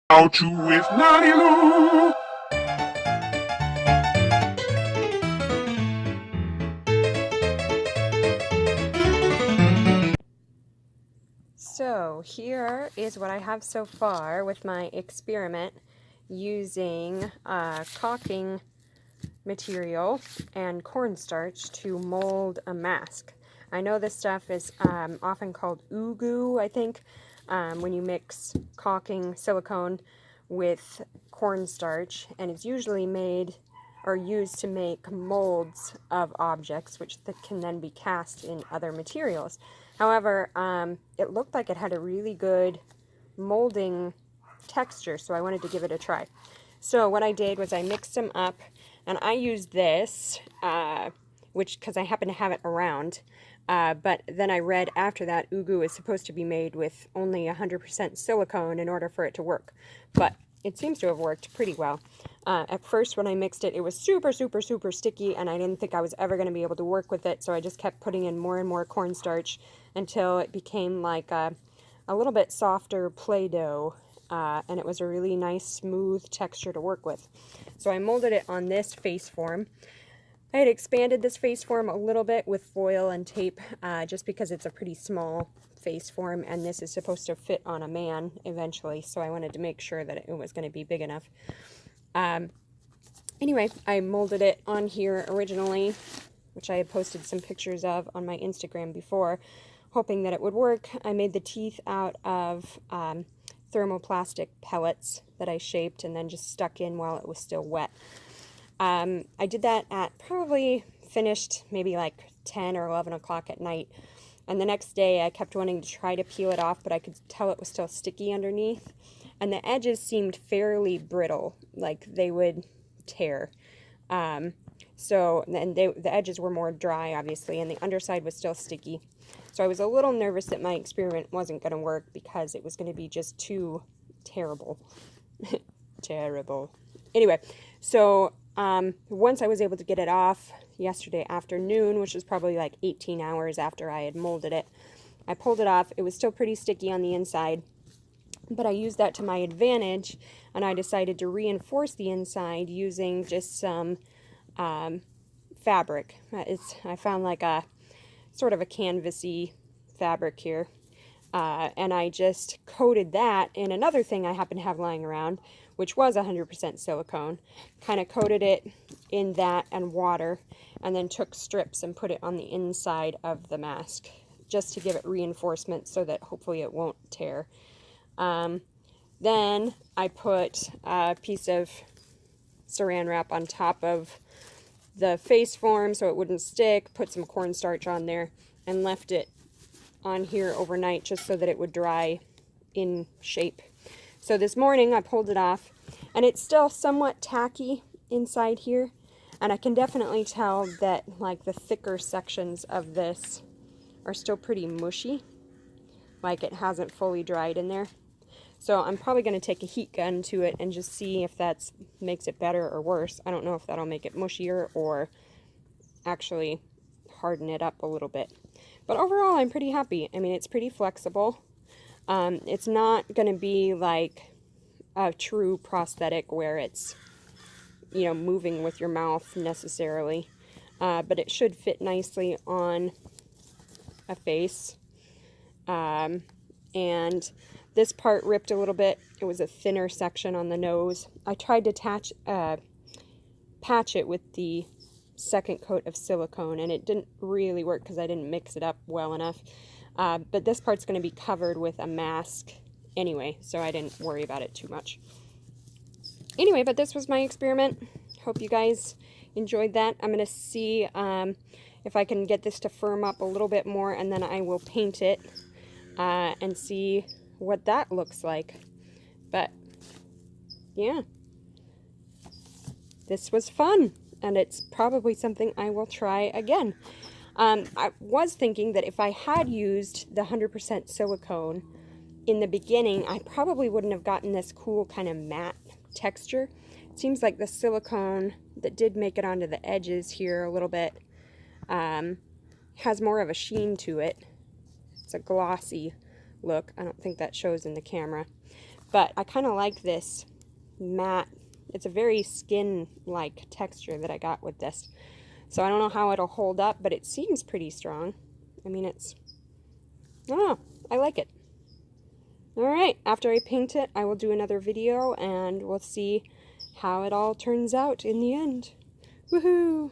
How to with Natty Lou. So here is what I have so far with my experiment using caulking material and cornstarch to mold a mask. I know this stuff is often called ugu, I think, when you mix caulking silicone with cornstarch, and it's usually made or used to make molds of objects which can then be cast in other materials. However, it looked like it had a really good molding texture, so I wanted to give it a try. So what I did was I mixed them up, and I used this, which because I happen to have it around, but then I read after that ugu is supposed to be made with only 100% silicone in order for it to work, but it seems to have worked pretty well. At first when I mixed it, it was super sticky, and I didn't think I was ever going to be able to work with it, so I just kept putting in more and more cornstarch until it became like a little bit softer Play-Doh, and it was a really nice smooth texture to work with. So I molded it on this face form. I had expanded this face form a little bit with foil and tape, just because it's a pretty small face form, and this is supposed to fit on a man eventually, so I wanted to make sure that it was going to be big enough. Anyway, I molded it on here originally, which I had posted some pictures of on my Instagram before, hoping that it would work. I made the teeth out of thermoplastic pellets that I shaped and then just stuck in while it was still wet. I did that at probably finished maybe like 10 or 11 o'clock at night. And the next day I kept wanting to try to peel it off, but I could tell it was still sticky underneath. And the edges seemed fairly brittle, like they would tear. So then the edges were more dry, obviously, and the underside was still sticky. So I was a little nervous that my experiment wasn't going to work because it was going to be just too terrible. Terrible. Anyway, so once I was able to get it off yesterday afternoon, which was probably like 18 hours after I had molded it, I pulled it off. It was still pretty sticky on the inside, but I used that to my advantage, and I decided to reinforce the inside using just some fabric. I found like a sort of a canvasy fabric here, and I just coated that in another thing I happen to have lying around, which was 100% silicone. Kind of coated it in that and water, and then took strips and put it on the inside of the mask just to give it reinforcement so that hopefully it won't tear. Then I put a piece of saran wrap on top of the face form so it wouldn't stick, put some cornstarch on there, and left it on here overnight just so that it would dry in shape. So this morning I pulled it off, and it's still somewhat tacky inside here, and I can definitely tell that like the thicker sections of this are still pretty mushy, like it hasn't fully dried in there. So I'm probably going to take a heat gun to it and just see if that makes it better or worse. I don't know if that'll make it mushier or actually harden it up a little bit. But overall, I'm pretty happy. I mean, it's pretty flexible. It's not going to be like a true prosthetic where it's, you know, moving with your mouth necessarily. But it should fit nicely on a face. And this part ripped a little bit. It was a thinner section on the nose. I tried to patch it with the second coat of silicone, and it didn't really work because I didn't mix it up well enough. But this part's going to be covered with a mask anyway, so I didn't worry about it too much. Anyway, but this was my experiment. Hope you guys enjoyed that. I'm going to see if I can get this to firm up a little bit more, and then I will paint it and see what that looks like. But yeah, this was fun, and it's probably something I will try again. I was thinking that if I had used the 100% silicone in the beginning, I probably wouldn't have gotten this cool kind of matte texture. It seems like the silicone that did make it onto the edges here a little bit has more of a sheen to it. It's a glossy look. I don't think that shows in the camera. But I kind of like this matte. It's a very skin-like texture that I got with this. So I don't know how it'll hold up, but it seems pretty strong. I mean, I don't know. I like it. Alright, after I paint it, I will do another video and we'll see how it all turns out in the end. Woohoo!